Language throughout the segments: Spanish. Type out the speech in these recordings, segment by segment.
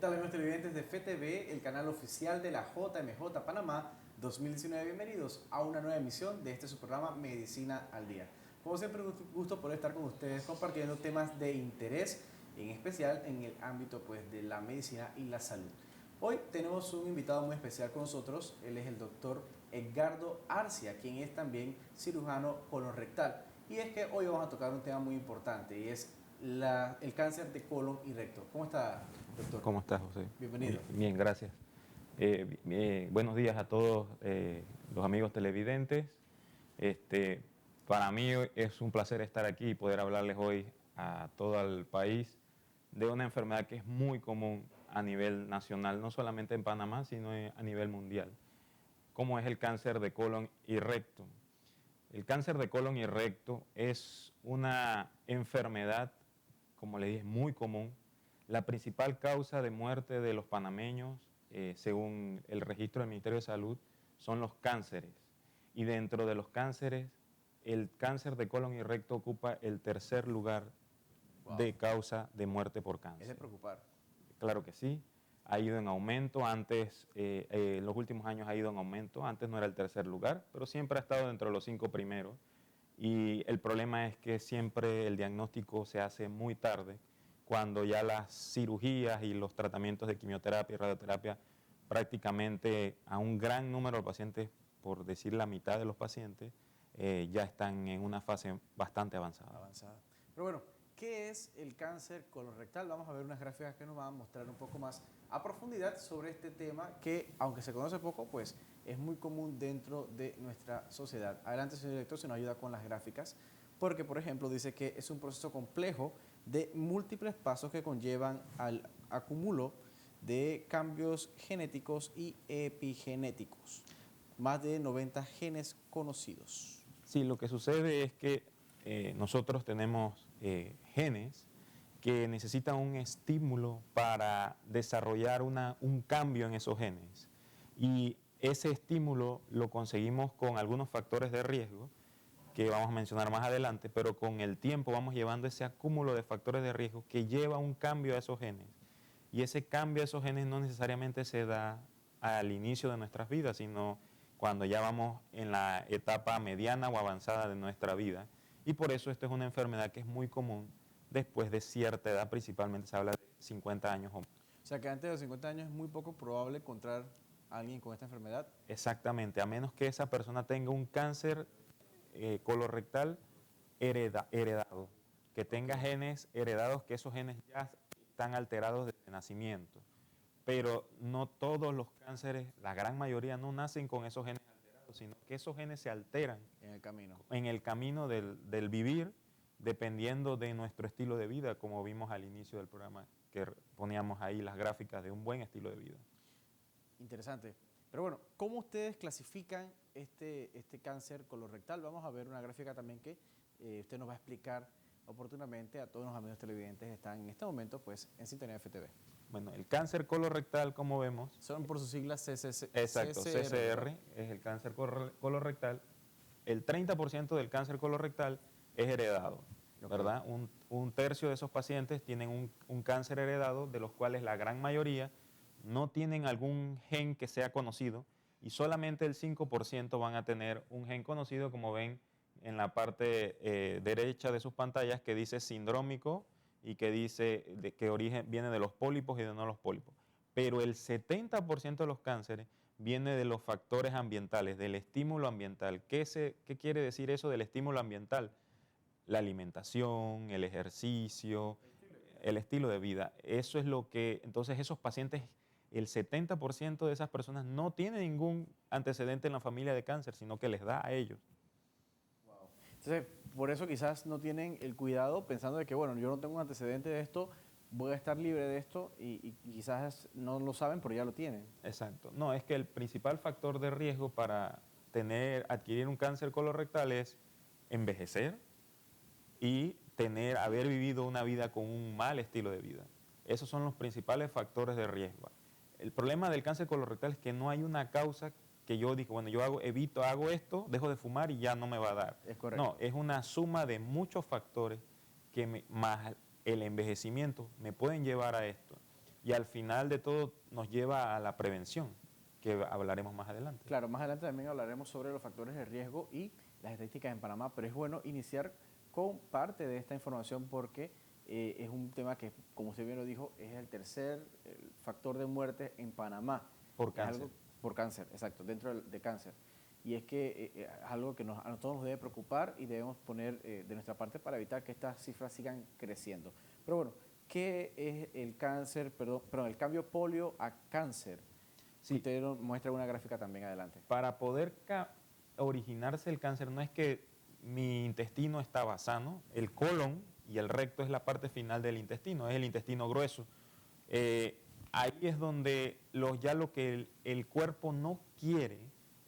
tal amigos televidentes de FTV, el canal oficial de la JMJ Panamá 2019? Bienvenidos a una nueva emisión de este su programa Medicina al Día. Como siempre, un gusto poder estar con ustedes compartiendo temas de interés, en especial en el ámbito pues, de la medicina y la salud. Hoy tenemos un invitado muy especial con nosotros. Él es el doctor Edgardo Arcia, quien es también cirujano colorectal. Y es que hoy vamos a tocar un tema muy importante y es el cáncer de colon y recto. ¿Cómo está, doctor? ¿Cómo estás, José? Bienvenido. Bien, gracias. Buenos días a todos los amigos televidentes. Para mí es un placer estar aquí y poder hablarles hoy a todo el país de una enfermedad que es muy común a nivel nacional, no solamente en Panamá, sino a nivel mundial, como es el cáncer de colon y recto. El cáncer de colon y recto es una enfermedad, como les dije, muy común. La principal causa de muerte de los panameños, según el registro del Ministerio de Salud, son los cánceres. Y dentro de los cánceres, el cáncer de colon y recto ocupa el tercer lugar de causa de muerte por cáncer. Es de preocupar. Claro que sí, ha ido en aumento. Antes, en los últimos años ha ido en aumento. Antes no era el tercer lugar, pero siempre ha estado dentro de los 5 primeros. Y el problema es que siempre el diagnóstico se hace muy tarde, cuando ya las cirugías y los tratamientos de quimioterapia y radioterapia prácticamente a un gran número de pacientes, por decir la mitad de los pacientes, ya están en una fase bastante avanzada. Pero bueno, ¿qué es el cáncer colorectal? Vamos a ver unas gráficas que nos van a mostrar un poco más a profundidad sobre este tema que, aunque se conoce poco, pues es muy común dentro de nuestra sociedad. Adelante, señor director, se nos ayuda con las gráficas, porque, por ejemplo, dice que es un proceso complejo de múltiples pasos que conllevan al acúmulo de cambios genéticos y epigenéticos. Más de 90 genes conocidos. Sí, lo que sucede es que nosotros tenemos genes que necesitan un estímulo para desarrollar un cambio en esos genes. Y ese estímulo lo conseguimos con algunos factores de riesgo que vamos a mencionar más adelante, pero con el tiempo vamos llevando ese acúmulo de factores de riesgo que lleva un cambio a esos genes. Y ese cambio a esos genes no necesariamente se da al inicio de nuestras vidas, sino cuando ya vamos en la etapa mediana o avanzada de nuestra vida. Y por eso esta es una enfermedad que es muy común después de cierta edad, principalmente se habla de 50 años o más. O sea que antes de los 50 años es muy poco probable encontrar a alguien con esta enfermedad. Exactamente, a menos que esa persona tenga un cáncer colorectal heredado, que tenga genes heredados, que esos genes ya están alterados desde nacimiento. Pero no todos los cánceres, la gran mayoría no nacen con esos genes alterados, sino que esos genes se alteran en el camino del vivir, dependiendo de nuestro estilo de vida, como vimos al inicio del programa, que poníamos ahí las gráficas de un buen estilo de vida. Interesante. Pero bueno, ¿cómo ustedes clasifican este cáncer colorectal? Vamos a ver una gráfica también que usted nos va a explicar oportunamente a todos los amigos televidentes que están en este momento pues en sintonía de FTV. Bueno, el cáncer colorectal, como vemos... Son por sus siglas CCR. Exacto, CCR es el cáncer colorectal. El 30% del cáncer colorectal es heredado, ¿verdad? Un tercio de esos pacientes tienen un cáncer heredado, de los cuales la gran mayoría no tienen algún gen que sea conocido y solamente el 5% van a tener un gen conocido, como ven en la parte derecha de sus pantallas, que dice sindrómico y que dice que origen viene de los pólipos y de no los pólipos. Pero el 70% de los cánceres viene de los factores ambientales, del estímulo ambiental. ¿Qué quiere decir eso del estímulo ambiental? La alimentación, el ejercicio, el estilo de vida. Eso es lo que, entonces esos pacientes, el 70% de esas personas no tienen ningún antecedente en la familia de cáncer, sino que les da a ellos. Wow. Entonces, por eso quizás no tienen el cuidado pensando de que, bueno, yo no tengo un antecedente de esto, voy a estar libre de esto y quizás no lo saben, pero ya lo tienen. Exacto. No, es que el principal factor de riesgo para adquirir un cáncer colorectal es envejecer y haber vivido una vida con un mal estilo de vida. Esos son los principales factores de riesgo. El problema del cáncer colorectal es que no hay una causa que yo digo, bueno, hago esto, dejo de fumar y ya no me va a dar. Es correcto. No, es una suma de muchos factores que más el envejecimiento me pueden llevar a esto. y al final de todo nos lleva a la prevención, que hablaremos más adelante. Claro, más adelante también hablaremos sobre los factores de riesgo y las estadísticas en Panamá, pero es bueno iniciar con parte de esta información porque es un tema que, como usted bien lo dijo, es el tercer factor de muerte en Panamá. Por Es cáncer. algo, por cáncer, exacto, dentro de cáncer. Y es que es algo que a todos nos debe preocupar y debemos poner de nuestra parte para evitar que estas cifras sigan creciendo. Pero bueno, ¿qué es el cáncer, perdón, el cambio polio a cáncer? Sí. Usted nos muestra una gráfica también adelante. Para poder originarse el cáncer no es que mi intestino estaba sano, el colon y el recto es la parte final del intestino, es el intestino grueso. Ahí es donde ya lo que el cuerpo no quiere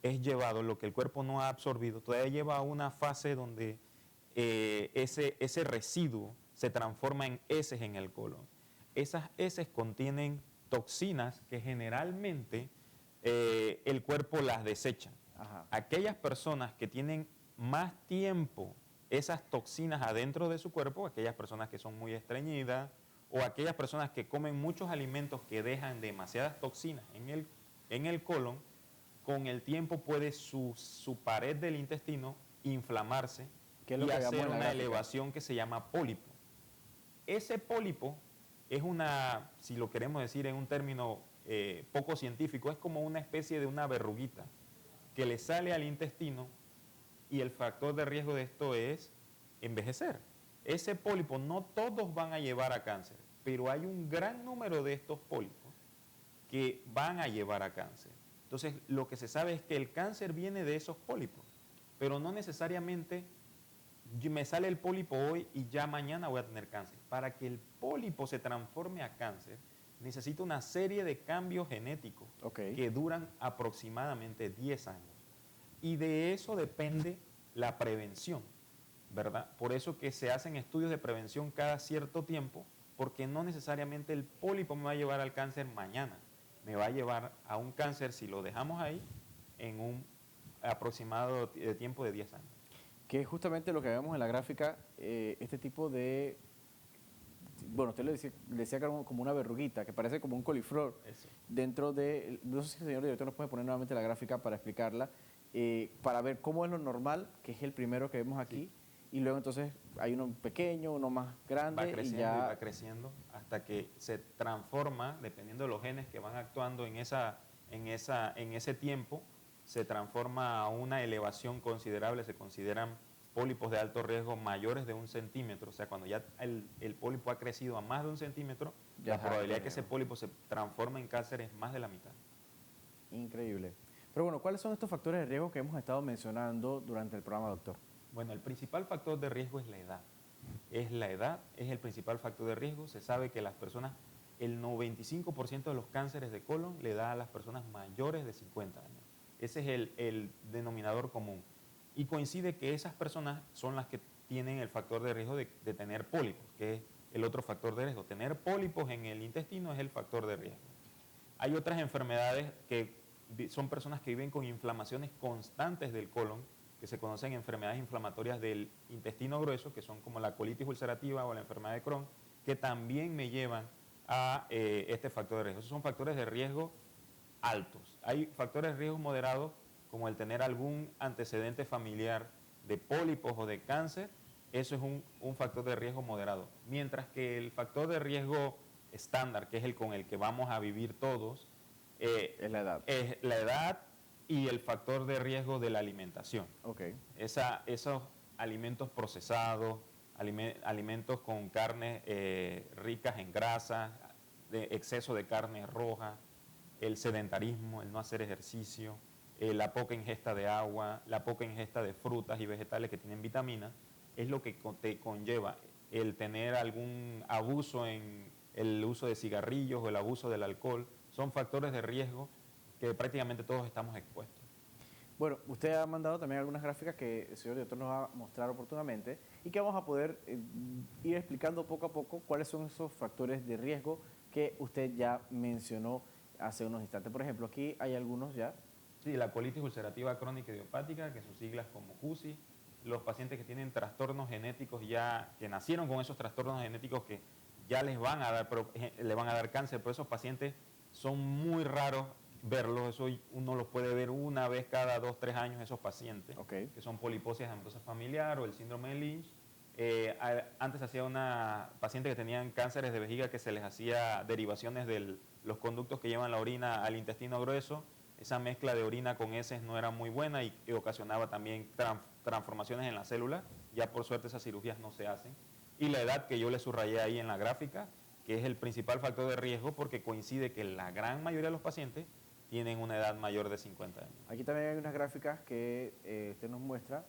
es llevado, lo que el cuerpo no ha absorbido, todavía lleva a una fase donde ese residuo se transforma en heces en el colon. Esas heces contienen toxinas que generalmente el cuerpo las desecha. Ajá. Aquellas personas que tienen más tiempo esas toxinas adentro de su cuerpo, aquellas personas que son muy estreñidas o aquellas personas que comen muchos alimentos que dejan demasiadas toxinas en el colon, con el tiempo puede su pared del intestino inflamarse y hacer una elevación que se llama pólipo. Ese pólipo es si lo queremos decir en un término poco científico, es como una especie de una verruguita que le sale al intestino y el factor de riesgo de esto es envejecer. Ese pólipo no todos van a llevar a cáncer, pero hay un gran número de estos pólipos que van a llevar a cáncer. Entonces, lo que se sabe es que el cáncer viene de esos pólipos, pero no necesariamente me sale el pólipo hoy y ya mañana voy a tener cáncer. Para que el pólipo se transforme a cáncer, necesita una serie de cambios genéticos que duran aproximadamente 10 años. Y de eso depende la prevención, ¿verdad? Por eso que se hacen estudios de prevención cada cierto tiempo, porque no necesariamente el pólipo me va a llevar al cáncer mañana. Me va a llevar a un cáncer si lo dejamos ahí en un aproximado de tiempo de 10 años. Que es justamente lo que vemos en la gráfica, este tipo de, bueno, usted le decía que era como una verruguita, que parece como un coliflor. Eso. Dentro de, no sé si el señor director nos puede poner nuevamente la gráfica para explicarla, para ver cómo es lo normal, que es el primero que vemos aquí, sí. Y luego entonces hay uno pequeño, uno más grande. Va creciendo y va creciendo hasta que se transforma, dependiendo de los genes que van actuando en ese tiempo, se transforma a una elevación considerable, se consideran pólipos de alto riesgo mayores de 1 centímetro, o sea, cuando ya el pólipo ha crecido a más de 1 centímetro, la probabilidad de que ese pólipo se transforme en cáncer es más de la mitad. Increíble. Pero bueno, ¿cuáles son estos factores de riesgo que hemos estado mencionando durante el programa, doctor? Bueno, el principal factor de riesgo es la edad. Es el principal factor de riesgo. Se sabe que las personas, el 95% de los cánceres de colon le da a las personas mayores de 50 años. Ese es el denominador común. Y coincide que esas personas son las que tienen el factor de riesgo de tener pólipos, que es el otro factor de riesgo. Tener pólipos en el intestino es el factor de riesgo. Hay otras enfermedades que son personas que viven con inflamaciones constantes del colon, que se conocen enfermedades inflamatorias del intestino grueso, que son como la colitis ulcerativa o la enfermedad de Crohn, que también me llevan a este factor de riesgo. Esos son factores de riesgo altos. Hay factores de riesgo moderados, como el tener algún antecedente familiar de pólipos o de cáncer, eso es un factor de riesgo moderado. Mientras que el factor de riesgo estándar, que es el con el que vamos a vivir todos, es la edad. Es la edad y el factor de riesgo de la alimentación. Esos alimentos procesados, alimentos con carnes ricas en grasa, de exceso de carne roja, el sedentarismo, el no hacer ejercicio, la poca ingesta de agua, la poca ingesta de frutas y vegetales que tienen vitaminas, es lo que te conlleva el tener algún abuso en el uso de cigarrillos o el abuso del alcohol. Son factores de riesgo que prácticamente todos estamos expuestos. Bueno, usted ha mandado también algunas gráficas que el señor director nos va a mostrar oportunamente y que vamos a poder ir explicando poco a poco cuáles son esos factores de riesgo que usted ya mencionó hace unos instantes. Por ejemplo, aquí hay algunos ya. Sí, la colitis ulcerativa crónica idiopática, que sus siglas como CUSI, los pacientes que tienen trastornos genéticos ya, que nacieron con esos trastornos genéticos que ya les van a dar, le van a dar cáncer, pero esos pacientes son muy raros verlos, eso uno los puede ver una vez cada 2, 3 años, esos pacientes, que son poliposis amilosa familiar o el síndrome de Lynch. Antes hacía una paciente que tenían cánceres de vejiga que se les hacía derivaciones de los conductos que llevan la orina al intestino grueso. Esa mezcla de orina con heces no era muy buena y ocasionaba también transformaciones en la célula. Ya por suerte esas cirugías no se hacen. Y la edad que yo le subrayé ahí en la gráfica, que es el principal factor de riesgo porque coincide que la gran mayoría de los pacientes tienen una edad mayor de 50 años. Aquí también hay unas gráficas que usted nos muestra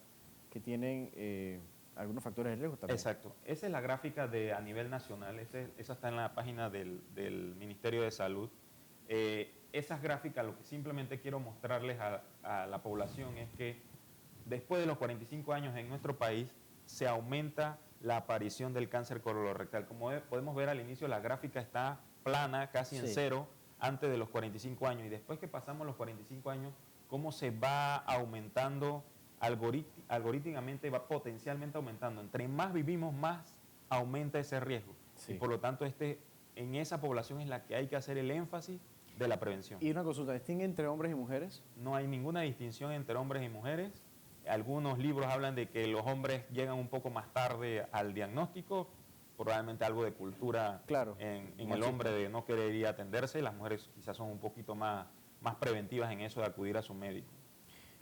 que tienen algunos factores de riesgo también. Exacto. Esa es la gráfica a nivel nacional, esa está en la página del Ministerio de Salud. Esas gráficas, lo que simplemente quiero mostrarles a la población es que después de los 45 años en nuestro país se aumenta la aparición del cáncer colorectal. Como podemos ver al inicio, la gráfica está plana, casi en cero, antes de los 45 años. Y después que pasamos los 45 años, cómo se va aumentando algorítmicamente, va potencialmente aumentando. Entre más vivimos, más aumenta ese riesgo. Y por lo tanto, en esa población es la que hay que hacer el énfasis de la prevención. Y una consulta, ¿distingue entre hombres y mujeres? No hay ninguna distinción entre hombres y mujeres. Algunos libros hablan de que los hombres llegan un poco más tarde al diagnóstico, probablemente algo de cultura en el hombre de no querer ir a atenderse. Las mujeres quizás son un poquito más preventivas en eso de acudir a su médico.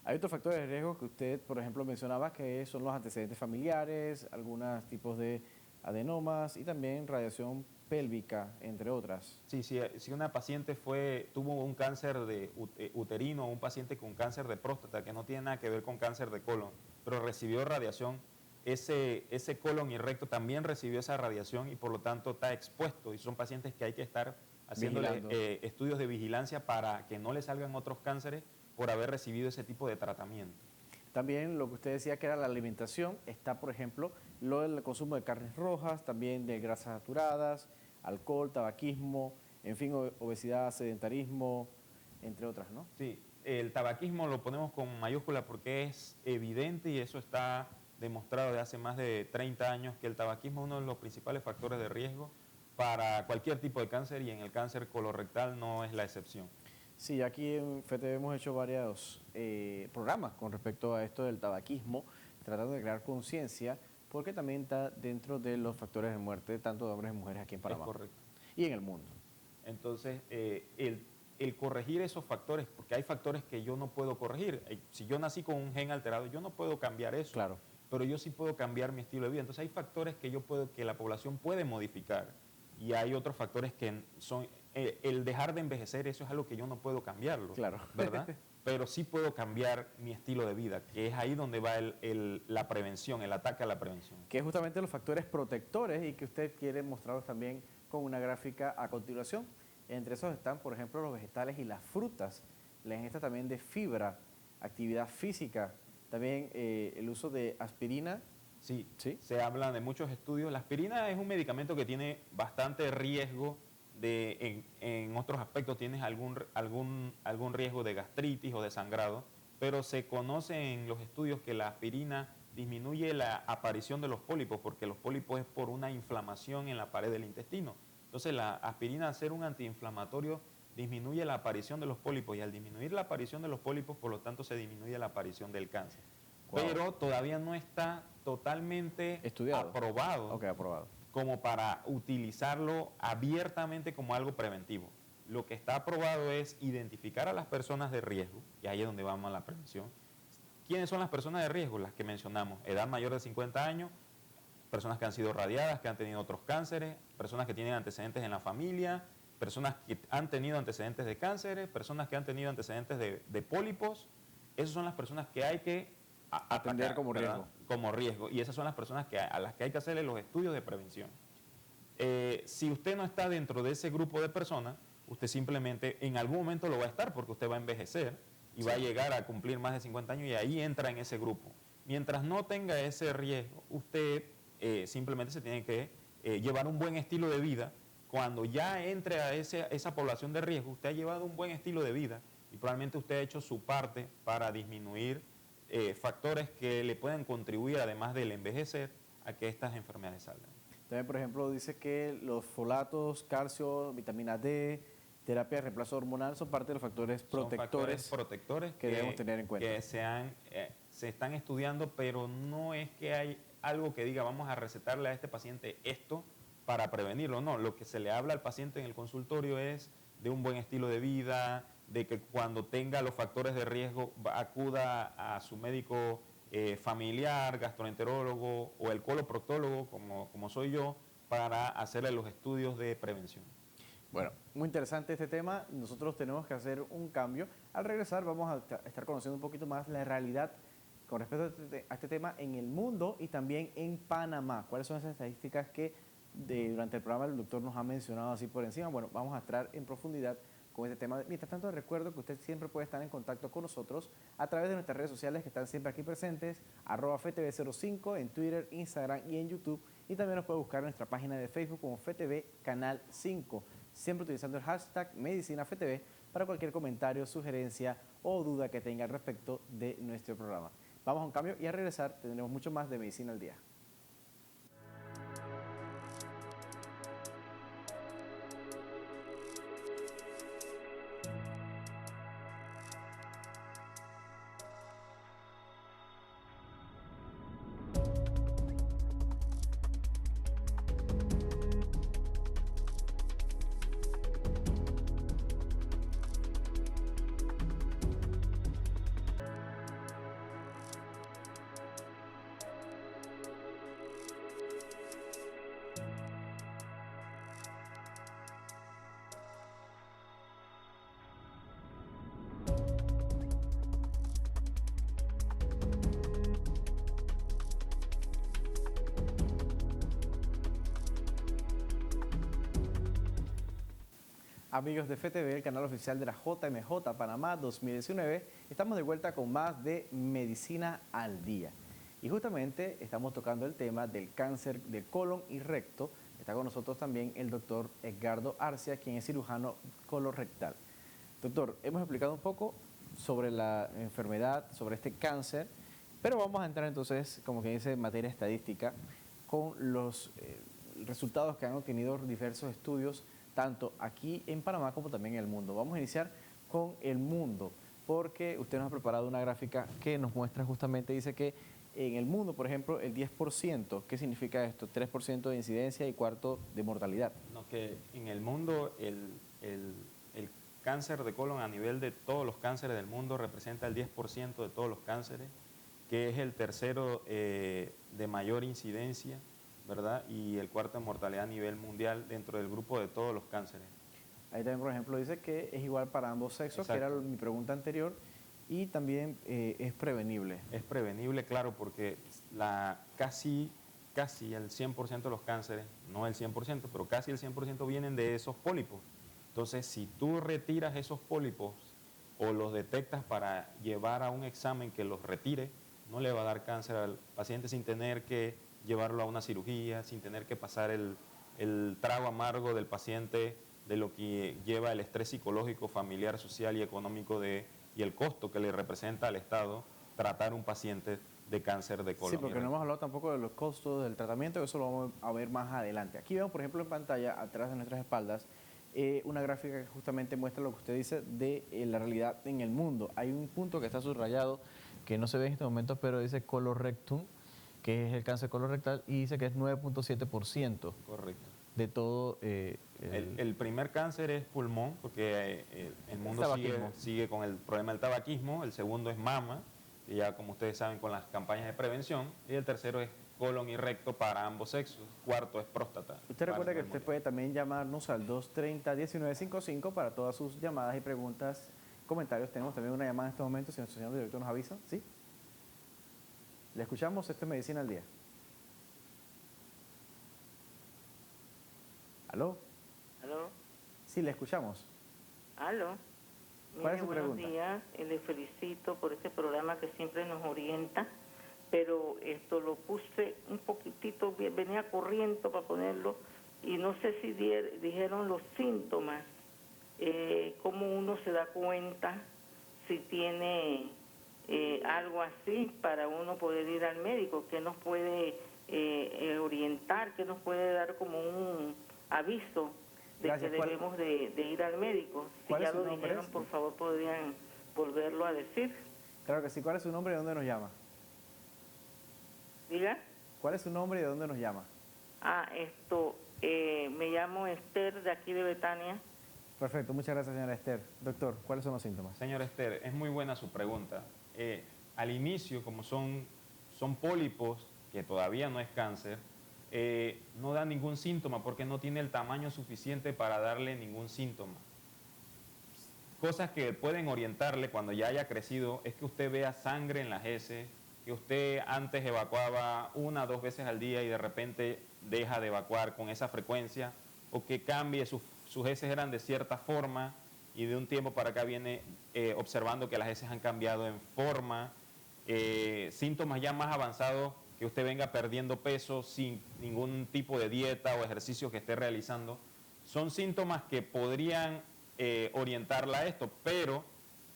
Hay otros factores de riesgo que usted, por ejemplo, mencionaba, que son los antecedentes familiares, algunos tipos de adenomas y también radiación pélvica, entre otras. Sí, si una paciente tuvo un cáncer uterino o un paciente con cáncer de próstata, que no tiene nada que ver con cáncer de colon, pero recibió radiación, ese colon y recto también recibió esa radiación y por lo tanto está expuesto y son pacientes que hay que estar haciéndole estudios de vigilancia para que no le salgan otros cánceres por haber recibido ese tipo de tratamiento. También lo que usted decía que era la alimentación, está por ejemplo lo del consumo de carnes rojas, también de grasas saturadas, alcohol, tabaquismo, en fin, obesidad, sedentarismo, entre otras, ¿no? Sí, el tabaquismo lo ponemos con mayúscula porque es evidente y eso está demostrado desde hace más de 30 años que el tabaquismo es uno de los principales factores de riesgo para cualquier tipo de cáncer y en el cáncer colorectal no es la excepción. Sí, aquí en FETE hemos hecho varios programas con respecto a esto del tabaquismo, tratando de crear conciencia, porque también está dentro de los factores de muerte, tanto de hombres y mujeres aquí en Panamá. Es correcto. Y en el mundo. Entonces, el corregir esos factores, porque hay factores que yo no puedo corregir. Si yo nací con un gen alterado, yo no puedo cambiar eso. Claro. Pero yo sí puedo cambiar mi estilo de vida. Entonces, hay factores que la población puede modificar. Y hay otros factores que son el dejar de envejecer, eso es algo que yo no puedo cambiarlo, claro, ¿verdad? Pero sí puedo cambiar mi estilo de vida, que es ahí donde va la prevención, el ataque a la prevención. Que es justamente los factores protectores y que usted quiere mostrarlos también con una gráfica a continuación. Entre esos están, por ejemplo, los vegetales y las frutas, la ingesta también de fibra, actividad física, también el uso de aspirina. Sí, se habla de muchos estudios. La aspirina es un medicamento que tiene bastante riesgo en otros aspectos, tienes algún riesgo de gastritis o de sangrado, pero se conoce en los estudios que la aspirina disminuye la aparición de los pólipos, porque los pólipos es por una inflamación en la pared del intestino. Entonces la aspirina, al ser un antiinflamatorio, disminuye la aparición de los pólipos y al disminuir la aparición de los pólipos, por lo tanto se disminuye la aparición del cáncer. Wow. Pero todavía no está totalmente aprobado. Okay, aprobado. Como para utilizarlo abiertamente como algo preventivo. Lo que está aprobado es identificar a las personas de riesgo, y ahí es donde vamos a la prevención. ¿Quiénes son las personas de riesgo? Las que mencionamos, edad mayor de 50 años, personas que han sido radiadas, que han tenido otros cánceres, personas que tienen antecedentes en la familia, personas que han tenido antecedentes de cánceres, personas que han tenido antecedentes de pólipos. Esas son las personas que hay que atender como riesgo. Como riesgo. Y esas son las personas a las que hay que hacerle los estudios de prevención. Si usted no está dentro de ese grupo de personas, usted simplemente en algún momento lo va a estar porque usted va a envejecer y va a llegar a cumplir más de 50 años y ahí entra en ese grupo. Mientras no tenga ese riesgo, usted simplemente se tiene que llevar un buen estilo de vida. Cuando ya entre a esa población de riesgo, usted ha llevado un buen estilo de vida y probablemente usted ha hecho su parte para disminuir factores que le pueden contribuir, además del envejecer, a que estas enfermedades salgan. También, por ejemplo, dice que los folatos, calcio, vitamina D, terapia de reemplazo hormonal son parte de los factores protectores que debemos tener en cuenta. Que se están estudiando, pero no es que hay algo que diga vamos a recetarle a este paciente esto para prevenirlo. No, lo que se le habla al paciente en el consultorio es de un buen estilo de vida, de que cuando tenga los factores de riesgo acuda a su médico familiar, gastroenterólogo o el coloproctólogo, como soy yo, para hacerle los estudios de prevención. Bueno, muy interesante este tema. Nosotros tenemos que hacer un cambio. Al regresar vamos a estar conociendo un poquito más la realidad con respecto a este tema en el mundo y también en Panamá. ¿Cuáles son esas estadísticas que durante el programa el doctor nos ha mencionado así por encima? Bueno, vamos a entrar en profundidad con este tema. Mientras tanto, recuerdo que usted siempre puede estar en contacto con nosotros a través de nuestras redes sociales que están siempre aquí presentes, @FTV05 en Twitter, Instagram y en YouTube. Y también nos puede buscar en nuestra página de Facebook como FTV Canal 5, siempre utilizando el hashtag MedicinaFTV para cualquier comentario, sugerencia o duda que tenga al respecto de nuestro programa. Vamos a un cambio y al regresar tendremos mucho más de Medicina al Día. Amigos de FTV, el canal oficial de la JMJ Panamá 2019, estamos de vuelta con más de Medicina al Día. Y justamente estamos tocando el tema del cáncer de colon y recto. Está con nosotros también el doctor Edgardo Arcia, quien es cirujano colorectal. Doctor, hemos explicado un poco sobre la enfermedad, sobre este cáncer, pero vamos a entrar entonces, como que dice, en materia estadística, con los resultados que han obtenido diversos estudios tanto aquí en Panamá como también en el mundo. Vamos a iniciar con el mundo, porque usted nos ha preparado una gráfica que nos muestra justamente, dice que en el mundo, por ejemplo, el 10%, ¿qué significa esto? 3% de incidencia y cuarto de mortalidad. No, que en el mundo el cáncer de colon a nivel de todos los cánceres del mundo representa el 10% de todos los cánceres, que es el tercero de mayor incidencia, ¿verdad? Y el cuarto en mortalidad a nivel mundial dentro del grupo de todos los cánceres. Ahí también, por ejemplo, dice que es igual para ambos sexos, exacto, que era mi pregunta anterior, y también es prevenible. Es prevenible, claro, porque casi el 100% de los cánceres, no el 100%, pero casi el 100% vienen de esos pólipos. Entonces, si tú retiras esos pólipos o los detectas para llevar a un examen que los retire, no le va a dar cáncer al paciente sin tener que llevarlo a una cirugía, sin tener que pasar el trago amargo del paciente, de lo que lleva el estrés psicológico, familiar, social y económico y el costo que le representa al Estado tratar un paciente de cáncer de colon. Sí, porque no hemos hablado tampoco de los costos del tratamiento, eso lo vamos a ver más adelante. Aquí vemos, por ejemplo, en pantalla, atrás de nuestras espaldas, una gráfica que justamente muestra lo que usted dice de la realidad en el mundo. Hay un punto que está subrayado, que no se ve en este momento, pero dice colorectum, que es el cáncer colorectal, y dice que es 9.7%. Correcto. De todo. El primer cáncer es pulmón, porque el mundo sigue con el problema del tabaquismo. El segundo es mama, que ya como ustedes saben con las campañas de prevención. Y el tercero es colon y recto para ambos sexos. Cuarto es próstata. Usted recuerda que usted puede también llamarnos al 230-1955 para todas sus llamadas y preguntas, comentarios. Tenemos también una llamada en este momento, si nuestro señor director nos avisa. ¿Sí? Le escuchamos, esto es Medicina al Día. ¿Aló? ¿Aló? Sí, le escuchamos. ¿Aló? ¿Cuál es su buenos pregunta? días, le felicito por este programa que siempre nos orienta, pero esto lo puse un poquitito, venía corriendo para ponerlo, y no sé si dijeron los síntomas, cómo uno se da cuenta si tiene algo así para uno poder ir al médico, que nos puede orientar, que nos puede dar como un aviso de Gracias. que debemos de ir al médico. Si ¿Cuál es ya su lo nombre? dijeron, por favor, podrían volverlo a decir. Claro que sí. ¿Cuál es su nombre y de dónde nos llama? Diga. ¿Cuál es su nombre y de dónde nos llama? Me llamo Esther, de aquí de Betania. Perfecto, muchas gracias, señora Esther. Doctor, ¿cuáles son los síntomas? Señor Esther, es muy buena su pregunta. Al inicio, como son pólipos, que todavía no es cáncer, no da ningún síntoma porque no tiene el tamaño suficiente para darle ningún síntoma. Cosas que pueden orientarle cuando ya haya crecido es que usted vea sangre en las heces, que usted antes evacuaba 1 o 2 veces al día y de repente deja de evacuar con esa frecuencia, o que cambie, sus heces eran de cierta forma y de un tiempo para acá viene observando que las heces han cambiado en forma, síntomas ya más avanzados, que usted venga perdiendo peso sin ningún tipo de dieta o ejercicio que esté realizando, son síntomas que podrían orientarla a esto, pero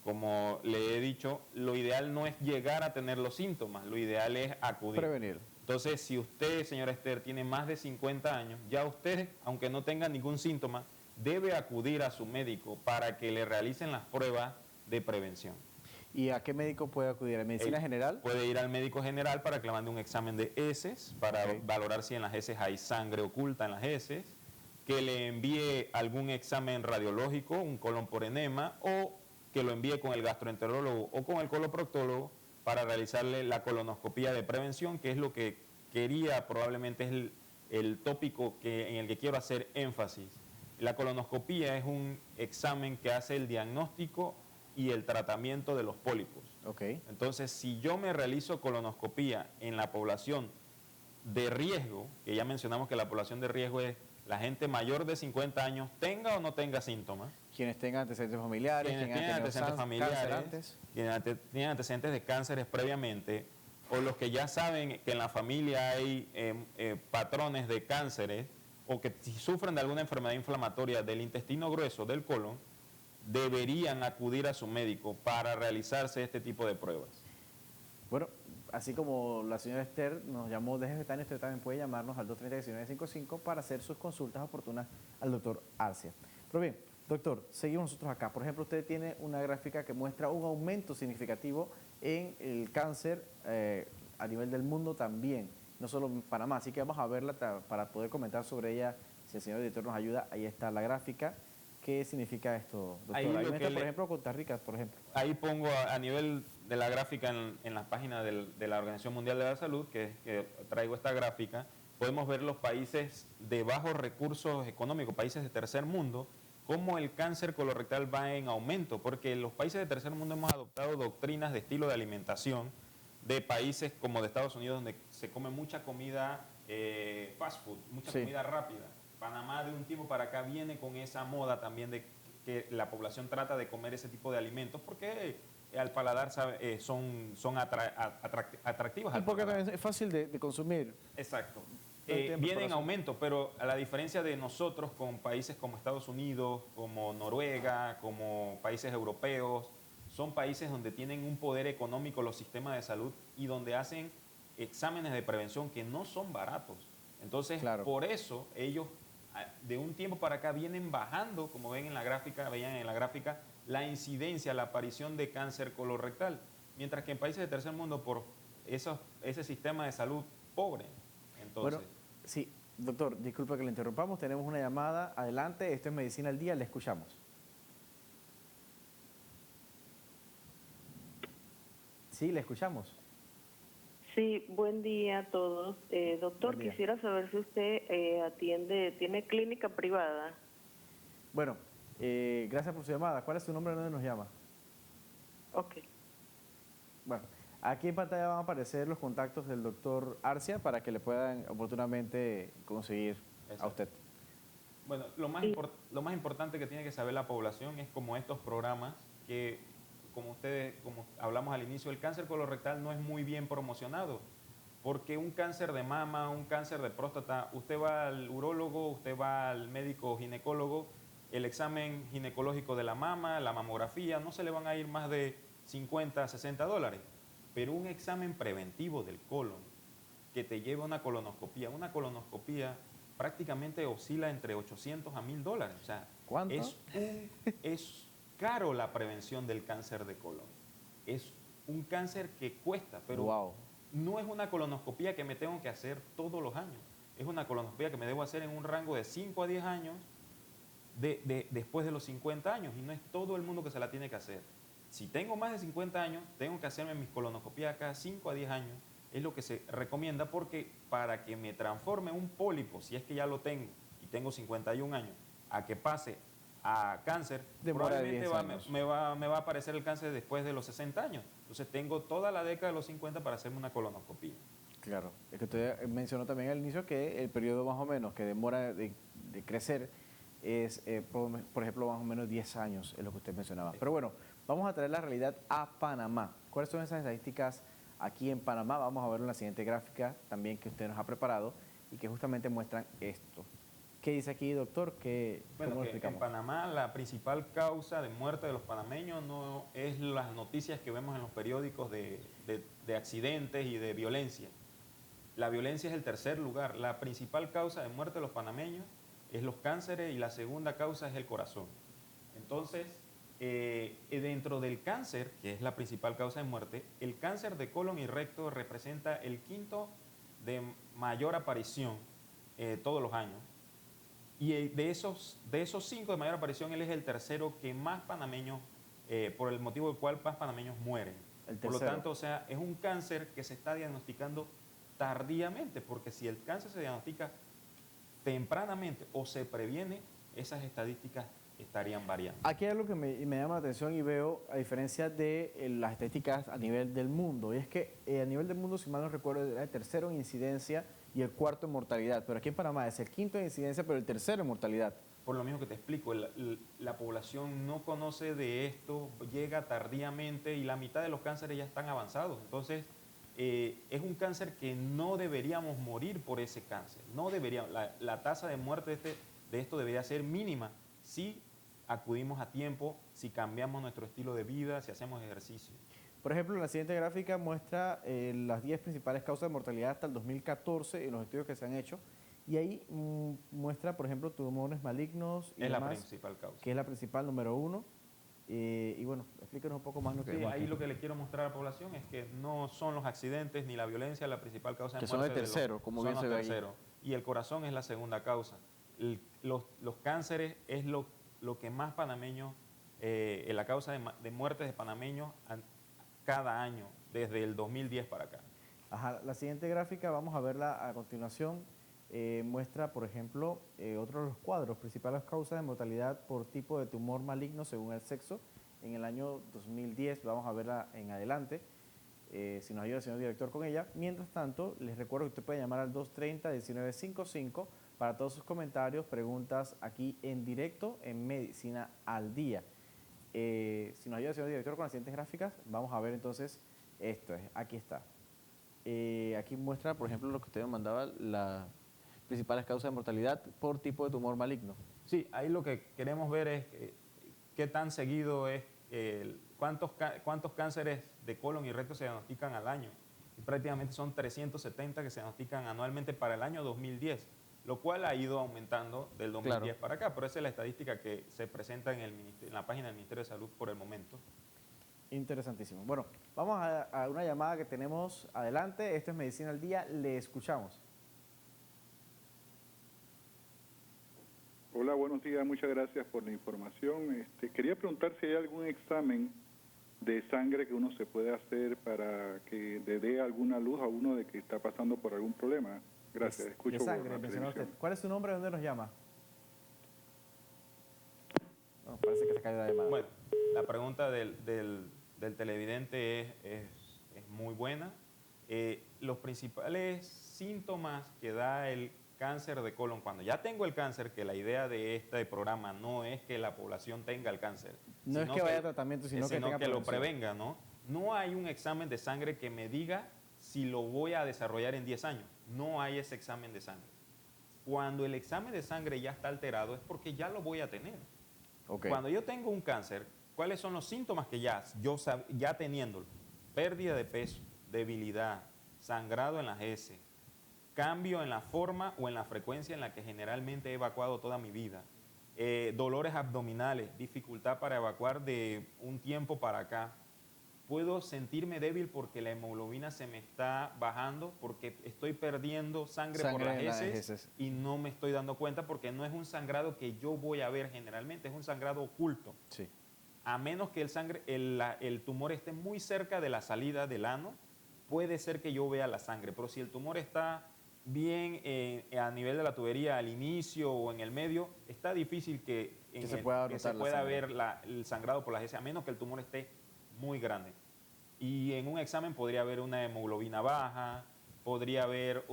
como le he dicho, lo ideal no es llegar a tener los síntomas, lo ideal es acudir. Prevenir. Entonces, si usted, señora Esther, tiene más de 50 años, ya usted, aunque no tenga ningún síntoma, debe acudir a su médico para que le realicen las pruebas de prevención. ¿Y a qué médico puede acudir? ¿A medicina general? Puede ir al médico general para que le mande un examen de heces, para valorar si en las heces hay sangre oculta en las heces, que le envíe algún examen radiológico, un colon por enema, o que lo envíe con el gastroenterólogo o con el coloproctólogo para realizarle la colonoscopía de prevención, que es lo que quería, probablemente es el tópico en el que quiero hacer énfasis. La colonoscopía es un examen que hace el diagnóstico y el tratamiento de los pólipos. Okay. Entonces, si yo me realizo colonoscopía en la población de riesgo, que ya mencionamos que la población de riesgo es la gente mayor de 50 años, tenga o no tenga síntomas. Quienes tengan antecedentes familiares, Quienes tienen antecedentes familiares, quienes tienen antecedentes de cánceres previamente, o los que ya saben que en la familia hay patrones de cánceres, o que si sufren de alguna enfermedad inflamatoria del intestino grueso, del colon, deberían acudir a su médico para realizarse este tipo de pruebas. Bueno, así como la señora Esther nos llamó desde Betania, usted también puede llamarnos al 230-1955 para hacer sus consultas oportunas al doctor Arcia. Pero bien, doctor, seguimos nosotros acá. Por ejemplo, usted tiene una gráfica que muestra un aumento significativo en el cáncer a nivel del mundo también, no solo en Panamá. Así que vamos a verla para poder comentar sobre ella, si el señor director nos ayuda. Ahí está la gráfica. ¿Qué significa esto, doctor? Ahí muestra, por ejemplo, Costa Rica, por ejemplo. Ahí pongo a nivel de la gráfica en la página de la Organización Mundial de la Salud, que traigo esta gráfica, podemos ver los países de bajos recursos económicos, países de tercer mundo, cómo el cáncer colorectal va en aumento, porque los países de tercer mundo hemos adoptado doctrinas de estilo de alimentación de países como de Estados Unidos, donde se come mucha comida fast food, mucha comida rápida. Panamá de un tiempo para acá viene con esa moda también de que la población trata de comer ese tipo de alimentos porque al paladar son atractivos. Y porque es fácil de consumir. Exacto. Viene en aumento, pero a la diferencia de nosotros con países como Estados Unidos, como Noruega, como países europeos, son países donde tienen un poder económico los sistemas de salud y donde hacen exámenes de prevención que no son baratos. Entonces, claro, por eso ellos de un tiempo para acá vienen bajando, como veían en la gráfica, la incidencia, la aparición de cáncer colorectal, mientras que en países de tercer mundo por ese sistema de salud pobre. Entonces, bueno, sí, doctor, disculpe que le interrumpamos, tenemos una llamada, adelante, esto es Medicina al Día, le escuchamos. Sí, le escuchamos. Sí, buen día a todos. Doctor, quisiera saber si usted tiene clínica privada. Bueno, gracias por su llamada. ¿Cuál es su nombre y dónde nos llama? Ok. Bueno, aquí en pantalla van a aparecer los contactos del doctor Arcia para que le puedan oportunamente conseguir a usted. Bueno, lo más importante que tiene que saber la población es como estos programas que, como hablamos al inicio, el cáncer colorectal no es muy bien promocionado, porque un cáncer de mama, un cáncer de próstata, usted va al urólogo, usted va al médico ginecólogo, el examen ginecológico de la mama, la mamografía, no se le van a ir más de 50, 60 dólares. Pero un examen preventivo del colon que te lleva a una colonoscopía prácticamente oscila entre 800 a 1000 dólares. O sea, ¿Cuánto? es caro la prevención del cáncer de colon. Es un cáncer que cuesta, pero Wow. no es una colonoscopía que me tengo que hacer todos los años. Es una colonoscopía que me debo hacer en un rango de 5 a 10 años después de los 50 años. Y no es todo el mundo que se la tiene que hacer. Si tengo más de 50 años, tengo que hacerme mis colonoscopías cada 5 a 10 años. Es lo que se recomienda porque para que me transforme un pólipo, si es que ya lo tengo y tengo 51 años, a que pase a cáncer, Demora probablemente 10 años. me va a aparecer el cáncer después de los 60 años. Entonces tengo toda la década de los 50 para hacerme una colonoscopía. Claro, es que usted mencionó también al inicio que el periodo más o menos que demora de crecer es, por ejemplo, más o menos 10 años, es lo que usted mencionaba. Pero bueno, vamos a traer la realidad a Panamá. ¿Cuáles son esas estadísticas aquí en Panamá? Vamos a ver en la siguiente gráfica también que usted nos ha preparado y que justamente muestran esto. ¿Qué dice aquí, doctor? Bueno, ¿Cómo lo que en explicamos? Panamá la principal causa de muerte de los panameños no es las noticias que vemos en los periódicos de accidentes y de violencia. La violencia es el tercer lugar. La principal causa de muerte de los panameños es los cánceres y la segunda causa es el corazón. Entonces, dentro del cáncer, que es la principal causa de muerte, el cáncer de colon y recto representa el quinto de mayor aparición todos los años. Y de esos 5 de mayor aparición, él es el tercero que más panameños, por el motivo del cual más panameños mueren. Por lo tanto, o sea, es un cáncer que se está diagnosticando tardíamente, porque si el cáncer se diagnostica tempranamente o se previene, esas estadísticas estarían variando. Aquí hay algo que me llama la atención y veo, a diferencia de las estadísticas a nivel del mundo, y es que a nivel del mundo, si mal no recuerdo, era el tercero en incidencia y el cuarto en mortalidad, pero aquí en Panamá es el quinto en incidencia, pero el tercero en mortalidad. Por lo mismo que te explico, la población no conoce de esto, llega tardíamente y la mitad de los cánceres ya están avanzados. Entonces, es un cáncer que no deberíamos morir por ese cáncer. No deberíamos, la tasa de muerte de esto debería ser mínima si acudimos a tiempo, si cambiamos nuestro estilo de vida, si hacemos ejercicio. Por ejemplo, la siguiente gráfica muestra las 10 principales causas de mortalidad hasta el 2014 en los estudios que se han hecho. Y ahí muestra, por ejemplo, tumores malignos y Es demás, la principal causa. que es la principal número 1. Y bueno, explíquenos un poco más lo que Sí, vemos ahí aquí. lo que le quiero mostrar a la población es que no son los accidentes ni la violencia la principal causa de Que son muerte. el tercero, como son bien los se ve ahí. terceros. Y el corazón es la segunda causa. Los cánceres es lo que más panameños, la causa de muertes de panameños cada año, desde el 2010 para acá. Ajá, la siguiente gráfica, vamos a verla a continuación, muestra, por ejemplo, otro de los cuadros, principales causas de mortalidad por tipo de tumor maligno según el sexo. En el año 2010, vamos a verla en adelante, si nos ayuda el señor director con ella. Mientras tanto, les recuerdo que usted puede llamar al 230-1955 para todos sus comentarios, preguntas aquí en directo en Medicina al Día. Si nos ayuda el señor director con las siguientes gráficas, vamos a ver entonces esto, aquí está. Aquí muestra, por ejemplo, lo que usted me mandaba, las principales causas de mortalidad por tipo de tumor maligno. Sí, ahí lo que queremos ver es qué tan seguido es, cuántos cánceres de colon y recto se diagnostican al año. Y prácticamente son 370 que se diagnostican anualmente para el año 2010, lo cual ha ido aumentando del 2010 para acá, pero esa es la estadística que se presenta en la página del Ministerio de Salud por el momento. Interesantísimo. Bueno, vamos a una llamada que tenemos adelante. Esto es Medicina al Día. Le escuchamos. Hola, buenos días. Muchas gracias por la información. Quería preguntar si hay algún examen de sangre que uno se puede hacer para que le dé alguna luz a uno de que está pasando por algún problema. Gracias. Escucho de sangre, por la mencionó usted. televisión. ¿Cuál es su nombre? ¿De dónde nos llama? No, parece que se cayó la llamada. Bueno, la pregunta del televidente es muy buena. Los principales síntomas que da el cáncer de colon, cuando ya tengo el cáncer, que la idea de este programa no es que la población tenga el cáncer. No es que vaya a tratamiento, sino que tenga lo prevención. prevenga, ¿no? No hay un examen de sangre que me diga si lo voy a desarrollar en 10 años. No hay ese examen de sangre. Cuando el examen de sangre ya está alterado es porque ya lo voy a tener. Okay. Cuando yo tengo un cáncer, ¿Cuáles son los síntomas que ya teniéndolo? Pérdida de peso, debilidad, sangrado en las heces, cambio en la forma o en la frecuencia en la que generalmente he evacuado toda mi vida, dolores abdominales, dificultad para evacuar de un tiempo para acá. Puedo sentirme débil porque la hemoglobina se me está bajando, porque estoy perdiendo sangre por las en las heces heces. y no me estoy dando cuenta porque no es un sangrado que yo voy a ver generalmente, es un sangrado oculto. Sí. A menos que el tumor esté muy cerca de la salida del ano, puede ser que yo vea la sangre, pero si el tumor está bien a nivel de la tubería al inicio o en el medio, está difícil que se pueda que notar se la pueda sangre. ver el sangrado por las heces, a menos que el tumor esté muy grande. Y en un examen podría haber una hemoglobina baja, podría haber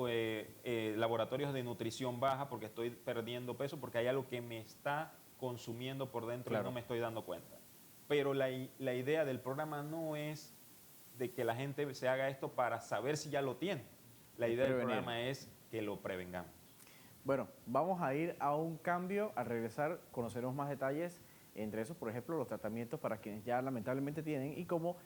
laboratorios de nutrición baja porque estoy perdiendo peso, porque hay algo que me está consumiendo por dentro Claro. y no me estoy dando cuenta. Pero la idea del programa no es de que la gente se haga esto para saber si ya lo tiene. La idea del Prevenir. programa es que lo prevengamos. Bueno, vamos a ir a un cambio. Al regresar conoceremos más detalles, entre esos, por ejemplo, los tratamientos para quienes ya lamentablemente tienen y cómo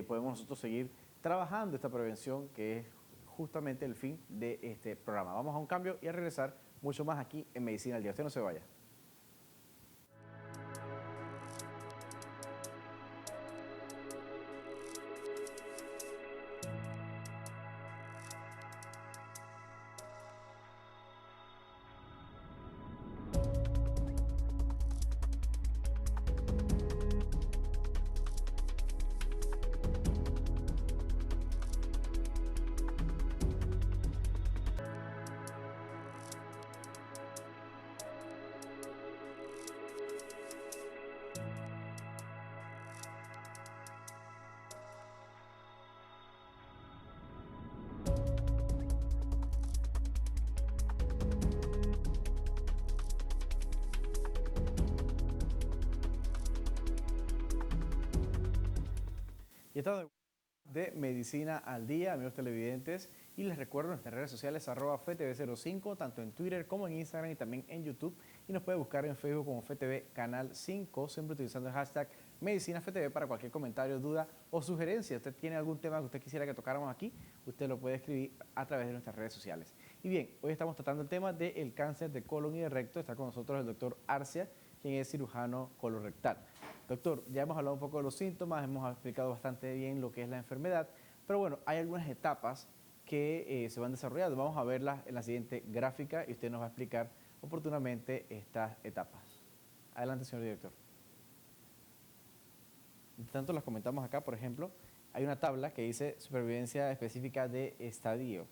podemos nosotros seguir trabajando esta prevención, que es justamente el fin de este programa. Vamos a un cambio y al regresar mucho más aquí en Medicina al Día. Usted no se vaya. Y estamos de Medicina al Día, amigos televidentes, y les recuerdo nuestras redes sociales @FTV05, tanto en Twitter como en Instagram y también en YouTube, y nos puede buscar en Facebook como FTV Canal 5, siempre utilizando el hashtag MedicinaFTV para cualquier comentario, duda o sugerencia. Usted tiene algún tema que usted quisiera que tocáramos aquí, usted lo puede escribir a través de nuestras redes sociales. Y bien, hoy estamos tratando el tema del cáncer de colon y de recto. Está con nosotros el doctor Arcia, quien es cirujano colorectal. Doctor, ya hemos hablado un poco de los síntomas, hemos explicado bastante bien lo que es la enfermedad, pero bueno, hay algunas etapas que se van desarrollando. Vamos a verlas en la siguiente gráfica y usted nos va a explicar oportunamente estas etapas. Adelante, señor director. Tanto las comentamos acá, por ejemplo, hay una tabla que dice supervivencia específica de estadio.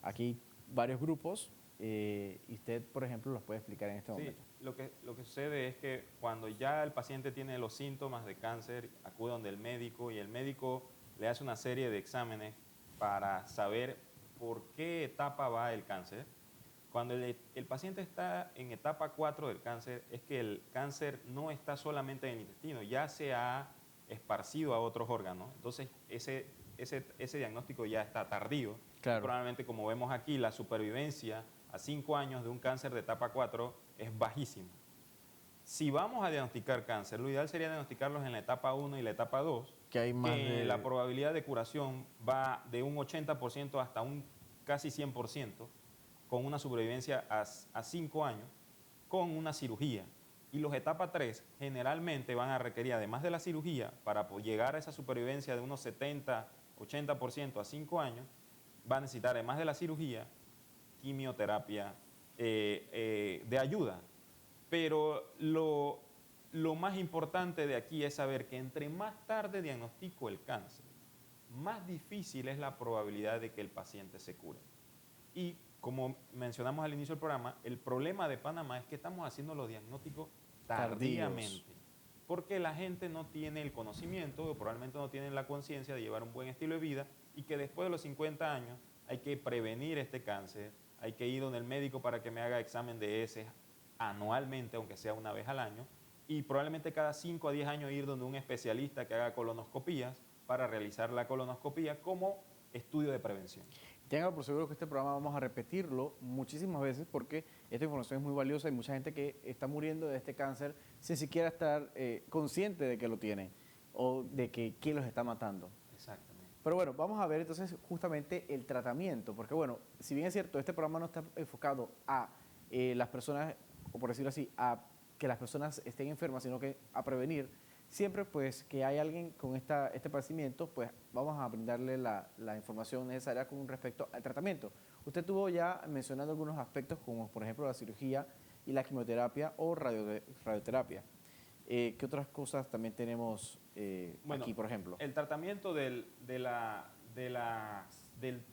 Aquí varios grupos y usted, por ejemplo, los puede explicar en este momento. Sí, lo que sucede es que cuando ya el paciente tiene los síntomas de cáncer, acude donde el médico y el médico le hace una serie de exámenes para saber por qué etapa va el cáncer. Cuando el paciente está en etapa 4 del cáncer, es que el cáncer no está solamente en el intestino, ya se ha esparcido a otros órganos. Entonces, ese diagnóstico ya está tardío. Claro. Probablemente, como vemos aquí, la supervivencia a 5 años de un cáncer de etapa 4 es bajísima. Si vamos a diagnosticar cáncer, lo ideal sería diagnosticarlos en la etapa 1 y la etapa 2, Que hay más de... la probabilidad de curación va de un 80% hasta un casi 100%, con una supervivencia a 5 años, con una cirugía. Y los etapa 3 generalmente van a requerir, además de la cirugía, para llegar a esa supervivencia de unos 70, 80% a 5 años, va a necesitar, además de la cirugía, quimioterapia de ayuda. Pero lo más importante de aquí es saber que entre más tarde diagnostico el cáncer, más difícil es la probabilidad de que el paciente se cure. Y como mencionamos al inicio del programa, el problema de Panamá es que estamos haciendo los diagnósticos tardíamente, porque la gente no tiene el conocimiento o probablemente no tiene la conciencia de llevar un buen estilo de vida y que después de los 50 años hay que prevenir este cáncer, hay que ir donde el médico para que me haga examen de heces anualmente, aunque sea una vez al año, y probablemente cada 5 a 10 años ir donde un especialista que haga colonoscopías para realizar la colonoscopía como estudio de prevención. Tenga por seguro que este programa vamos a repetirlo muchísimas veces porque esta información es muy valiosa. Hay mucha gente que está muriendo de este cáncer sin siquiera estar consciente de que lo tiene o de que quién los está matando. Exactamente. Pero bueno, vamos a ver entonces justamente el tratamiento, porque bueno, si bien es cierto, este programa no está enfocado a las personas, o por decirlo así, a que las personas estén enfermas, sino que a prevenir. Siempre pues que hay alguien con este padecimiento, pues vamos a brindarle la información necesaria con respecto al tratamiento. Usted tuvo ya mencionando algunos aspectos como por ejemplo la cirugía y la quimioterapia o radioterapia. ¿Qué otras cosas también tenemos Bueno, aquí, por ejemplo? el tratamiento del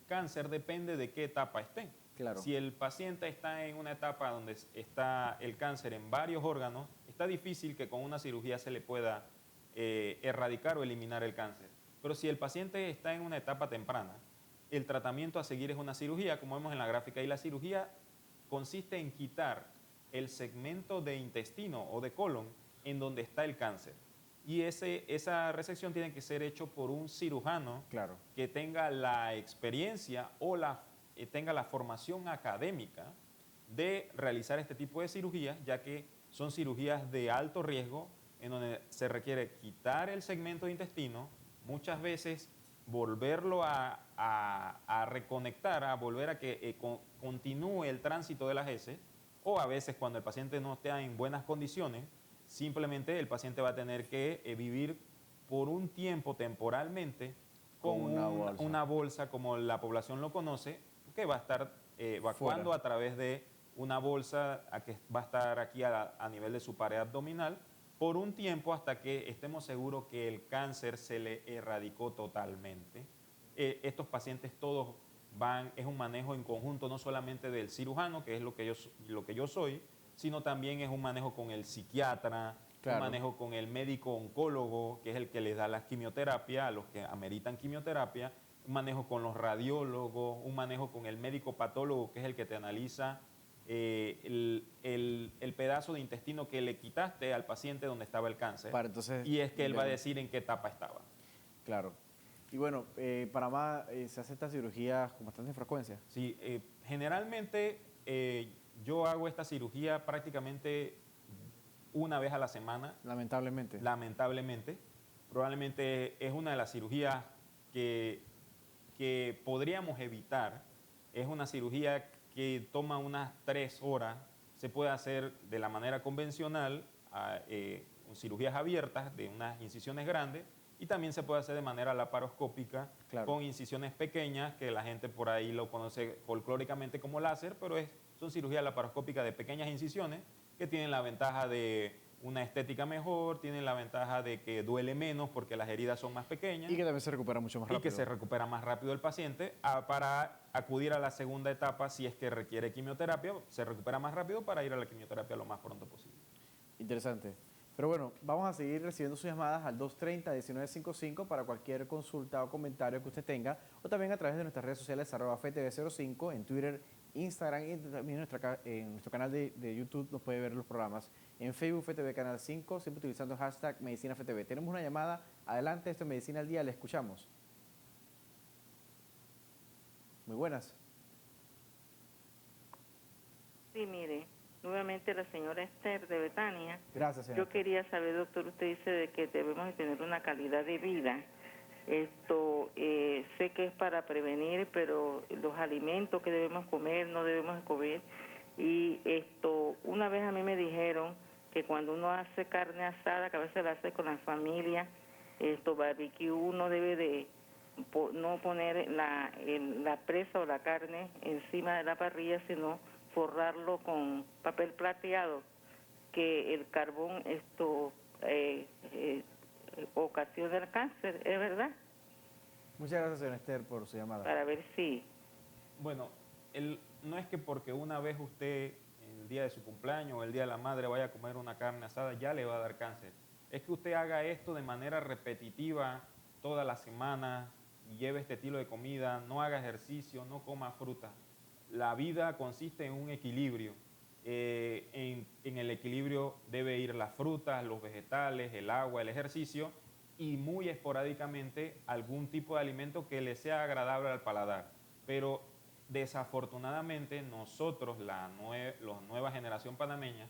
cáncer depende de qué etapa esté. Claro. Si el paciente está en una etapa donde está el cáncer en varios órganos, está difícil que con una cirugía se le pueda erradicar o eliminar el cáncer. Pero si el paciente está en una etapa temprana, el tratamiento a seguir es una cirugía, como vemos en la gráfica, y la cirugía consiste en quitar el segmento de intestino o de colon en donde está el cáncer. Y esa resección tiene que ser hecho por un cirujano Claro. que tenga la experiencia o tenga la formación académica de realizar este tipo de cirugías, ya que son cirugías de alto riesgo en donde se requiere quitar el segmento de intestino, muchas veces volverlo a reconectar, a volver a que continúe el tránsito de las heces, o a veces cuando el paciente no está en buenas condiciones, simplemente el paciente va a tener que vivir por un tiempo temporalmente con una bolsa, como la población lo conoce, que va a estar evacuando a través de una bolsa que va a estar aquí a nivel de su pared abdominal por un tiempo hasta que estemos seguros que el cáncer se le erradicó totalmente. Estos pacientes todos es un manejo en conjunto no solamente del cirujano, que es lo que yo soy, sino también es un manejo con el psiquiatra, Claro. un manejo con el médico oncólogo, que es el que les da la quimioterapia a los que ameritan quimioterapia, un manejo con los radiólogos, un manejo con el médico patólogo, que es el que te analiza el pedazo de intestino que le quitaste al paciente donde estaba el cáncer. Y es que él va a decir en qué etapa estaba. Claro. Y bueno, Panamá se hace estas cirugías con bastante frecuencia. Sí, generalmente yo hago esta cirugía prácticamente una vez a la semana. Lamentablemente. Lamentablemente. Probablemente es una de las cirugías que podríamos evitar. Es una cirugía que toma unas 3 horas. Se puede hacer de la manera convencional, cirugías abiertas de unas incisiones grandes, y también se puede hacer de manera laparoscópica, claro, con incisiones pequeñas, que la gente por ahí lo conoce folclóricamente como láser, pero son cirugías laparoscópicas de pequeñas incisiones que tienen la ventaja de una estética mejor, tienen la ventaja de que duele menos porque las heridas son más pequeñas. Y que también se recupera mucho más rápido. Y que se recupera más rápido el paciente para acudir a la segunda etapa si es que requiere quimioterapia, se recupera más rápido para ir a la quimioterapia lo más pronto posible. Interesante. Pero bueno, vamos a seguir recibiendo sus llamadas al 230-1955 para cualquier consulta o comentario que usted tenga, o también a través de nuestras redes sociales @FTV05 en Twitter, Instagram, y también en nuestro canal de YouTube nos puede ver los programas. En Facebook, FTV Canal 5, siempre utilizando el hashtag MedicinaFTV. Tenemos una llamada. Adelante, esto es Medicina al Día, le escuchamos. Muy buenas. Sí, mire, nuevamente la señora Esther de Betania. Gracias, señora. Yo quería saber, doctor, usted dice de que debemos de tener una calidad de vida. Sé que es para prevenir, pero los alimentos que debemos comer, no debemos comer. Y una vez a mí me dijeron que cuando uno hace carne asada, que a veces la hace con la familia, barbecue, uno debe de no poner la presa o la carne encima de la parrilla, sino forrarlo con papel plateado, que el carbón ocasiona el cáncer, ¿es verdad? Muchas gracias, señora Esther, por su llamada. Para ver si... Bueno, no es que porque una vez usted, el día de su cumpleaños o el día de la madre, vaya a comer una carne asada, ya le va a dar cáncer. Es que usted haga esto de manera repetitiva toda la semana, lleve este estilo de comida, no haga ejercicio, no coma fruta. La vida consiste en un equilibrio. En el equilibrio debe ir las frutas, los vegetales, el agua, el ejercicio y muy esporádicamente algún tipo de alimento que le sea agradable al paladar. pero desafortunadamente nosotros, la nueva generación panameña,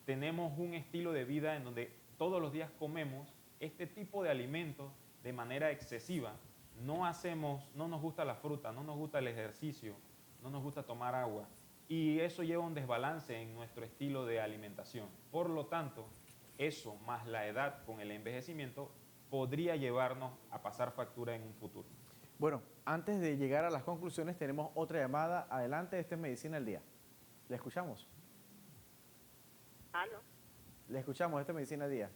tenemos un estilo de vida en donde todos los días comemos este tipo de alimentos de manera excesiva. No nos gusta la fruta, no nos gusta el ejercicio, no nos gusta tomar agua. Y eso lleva a un desbalance en nuestro estilo de alimentación. Por lo tanto, eso más la edad con el envejecimiento podría llevarnos a pasar factura en un futuro. Bueno, antes de llegar a las conclusiones, tenemos otra llamada. Adelante, este es Medicina al Día. ¿Le escuchamos? ¿Aló? Le escuchamos, este es Medicina al Día.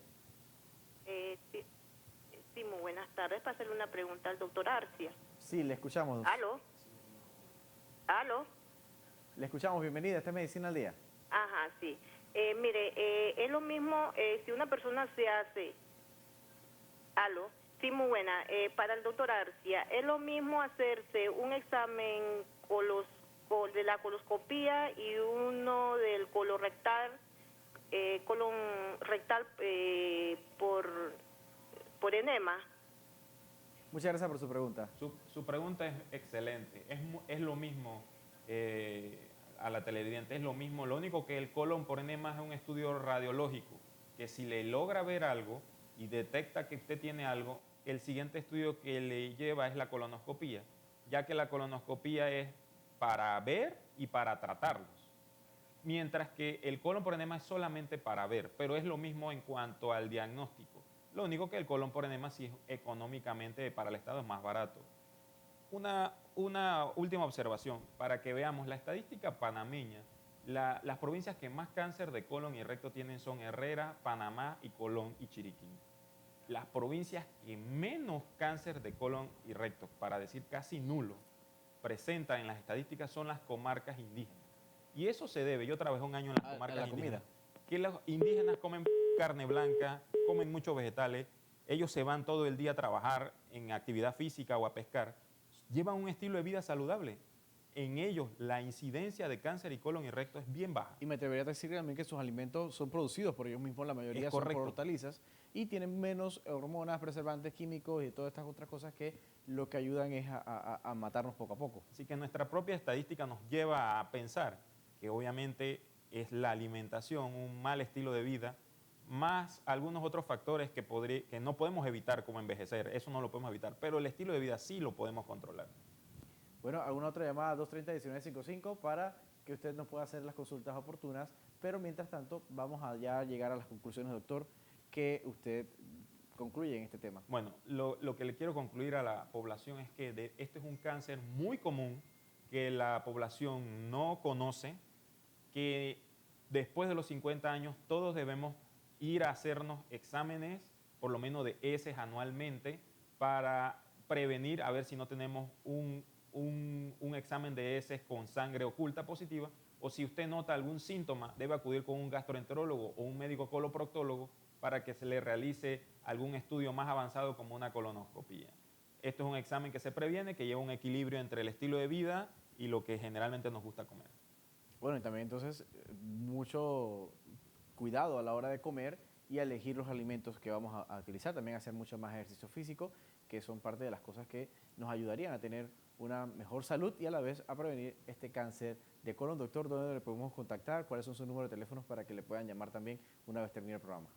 Sí, muy buenas tardes. Para hacerle una pregunta al doctor Arcia. Sí, le escuchamos. ¿Aló? ¿Aló? Le escuchamos, bienvenida, este es Medicina al Día. Ajá, sí. Mire, es lo mismo si una persona se hace... ¿Aló? Sí, muy buena. Para el doctor Arcia, ¿es lo mismo hacerse un examen de la coloscopía y uno del colon rectal por enema? Muchas gracias por su pregunta. Su pregunta es excelente. Es lo mismo a la televidente, es lo mismo. Lo único que el colon por enema es un estudio radiológico, que si le logra ver algo y detecta que usted tiene algo, el siguiente estudio que le lleva es la colonoscopía, ya que la colonoscopía es para ver y para tratarlos. Mientras que el colon por enema es solamente para ver, pero es lo mismo en cuanto al diagnóstico. Lo único que el colon por enema sí es económicamente para el Estado es más barato. Una última observación, para que veamos la estadística panameña, las provincias que más cáncer de colon y recto tienen son Herrera, Panamá y Colón y Chiriquí. Las provincias que menos cáncer de colon y recto, para decir casi nulo, presentan en las estadísticas son las comarcas indígenas. Y eso se debe, yo trabajé un año en las comarcas indígenas, que los indígenas comen carne blanca, comen muchos vegetales, ellos se van todo el día a trabajar en actividad física o a pescar, llevan un estilo de vida saludable. En ellos la incidencia de cáncer y colon y recto es bien baja. Y me atrevería a decir también que sus alimentos son producidos por ellos mismos, la mayoría Es son por correcto. hortalizas y tienen menos hormonas, preservantes químicos y todas estas otras cosas que lo que ayudan es a matarnos poco a poco. Así que nuestra propia estadística nos lleva a pensar que obviamente es la alimentación, un mal estilo de vida, más algunos otros factores que no podemos evitar como envejecer, eso no lo podemos evitar, pero el estilo de vida sí lo podemos controlar. Bueno, alguna otra llamada 230-1955 para que usted nos pueda hacer las consultas oportunas, pero mientras tanto vamos a ya llegar a las conclusiones, doctor, que usted concluye en este tema. Bueno, lo que le quiero concluir a la población es que este es un cáncer muy común que la población no conoce, que después de los 50 años todos debemos ir a hacernos exámenes, por lo menos de heces anualmente, para prevenir a ver si no tenemos un examen de heces con sangre oculta positiva, o si usted nota algún síntoma, debe acudir con un gastroenterólogo o un médico coloproctólogo para que se le realice algún estudio más avanzado como una colonoscopía. Esto es un examen que se previene, que lleva un equilibrio entre el estilo de vida y lo que generalmente nos gusta comer. Bueno, y también entonces mucho cuidado a la hora de comer y a elegir los alimentos que vamos a utilizar. También hacer mucho más ejercicio físico, que son parte de las cosas que nos ayudarían a tener una mejor salud y a la vez a prevenir este cáncer de colon. Doctor, ¿dónde le podemos contactar? ¿Cuáles son sus números de teléfonos para que le puedan llamar también una vez termine el programa?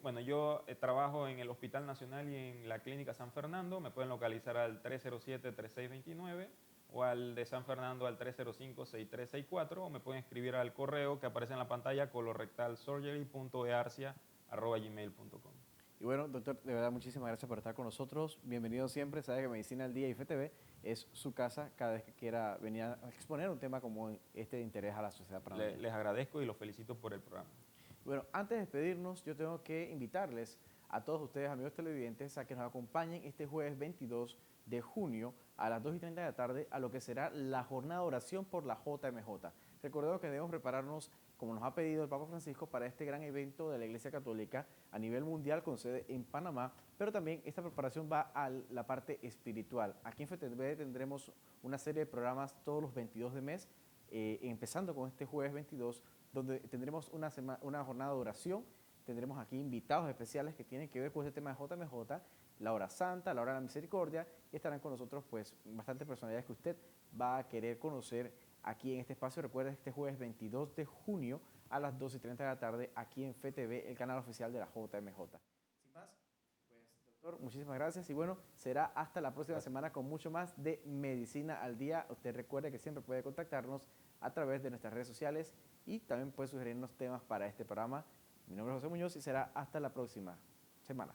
Bueno, yo trabajo en el Hospital Nacional y en la Clínica San Fernando. Me pueden localizar al 307-3629 o al de San Fernando al 305-6364 o me pueden escribir al correo que aparece en la pantalla colorectalsurgery.earcia@gmail.com. Y bueno, doctor, de verdad muchísimas gracias por estar con nosotros. Bienvenido siempre. Sabe que Medicina al Día y FTV es su casa cada vez que quiera venir a exponer un tema como este de interés a la sociedad panameña. Les agradezco y los felicito por el programa. Bueno, antes de despedirnos, yo tengo que invitarles a todos ustedes, amigos televidentes, a que nos acompañen este jueves 22 de junio a las 2:30 de la tarde a lo que será la jornada de oración por la JMJ. Recordemos que debemos prepararnos, como nos ha pedido el Papa Francisco, para este gran evento de la Iglesia Católica a nivel mundial con sede en Panamá, pero también esta preparación va a la parte espiritual. Aquí en FTV tendremos una serie de programas todos los 22 de mes, empezando con este jueves 22, donde tendremos una jornada de oración. Tendremos aquí invitados especiales que tienen que ver con este tema de JMJ. la hora santa, la hora de la misericordia, y estarán con nosotros pues bastantes personalidades que usted va a querer conocer aquí en este espacio. Recuerda, este jueves 22 de junio a las 2:30 de la tarde aquí en FTV, el canal oficial de la JMJ. Sin más, pues doctor, muchísimas gracias y bueno, será hasta la próxima semana con mucho más de Medicina al Día. Usted recuerde que siempre puede contactarnos a través de nuestras redes sociales y también puede sugerirnos temas para este programa. Mi nombre es José Muñoz y será hasta la próxima semana.